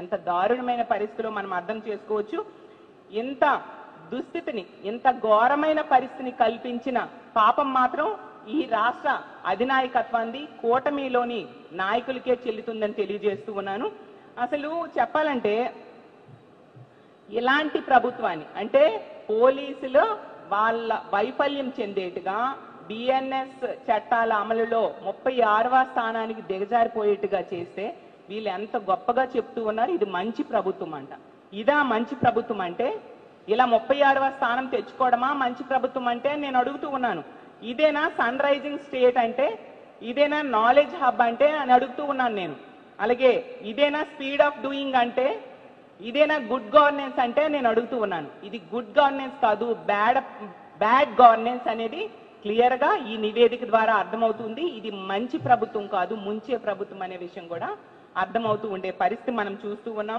ఎంత దారుణమైన పరిస్థితిలో మనం అర్థం చేసుకోవచ్చు. ఇంత దుస్థితిని, ఇంత ఘోరమైన పరిస్థితిని కల్పించిన పాపం మాత్రం ఈ రాష్ట్ర అధినాయకత్వాన్ని కూటమిలోని నాయకులకే చెల్లుతుందని తెలియజేస్తూ ఉన్నాను. అసలు చెప్పాలంటే ఇలాంటి ప్రభుత్వాన్ని, అంటే పోలీసులు వాళ్ళ వైఫల్యం చెందేట్టుగా బిఎన్ఎస్ చట్టాల అమలులో 36వ స్థానానికి దిగజారిపోయేట్టుగా చేస్తే వీళ్ళు ఎంత గొప్పగా చెప్తూ ఉన్నారు ఇది మంచి ప్రభుత్వం అంట. ఇదా మంచి ప్రభుత్వం అంటే? ఇలా 36వ స్థానం తెచ్చుకోవడమా మంచి ప్రభుత్వం అంటే నేను అడుగుతూ ఉన్నాను. ఇదేనా సన్ రైజింగ్ స్టేట్ అంటే? ఇదేనా నాలెడ్జ్ హబ్ అంటే అని అడుగుతూ ఉన్నాను నేను. అలాగే ఇదేనా స్పీడ్ ఆఫ్ డూయింగ్ అంటే? ఇదేనా గుడ్ గవర్నెన్స్ అంటే నేను అడుగుతూ ఉన్నాను. ఇది గుడ్ గవర్నెన్స్ కాదు, బ్యాడ్ గవర్నెన్స్ అనేది క్లియర్ గా ఈ నివేదిక ద్వారా అర్థమవుతుంది. ఇది మంచి ప్రభుత్వం కాదు, ముంచే ప్రభుత్వం అనే విషయం కూడా అర్థమవుతూ ఉండే పరిస్థితి మనం చూస్తూ ఉన్నాం.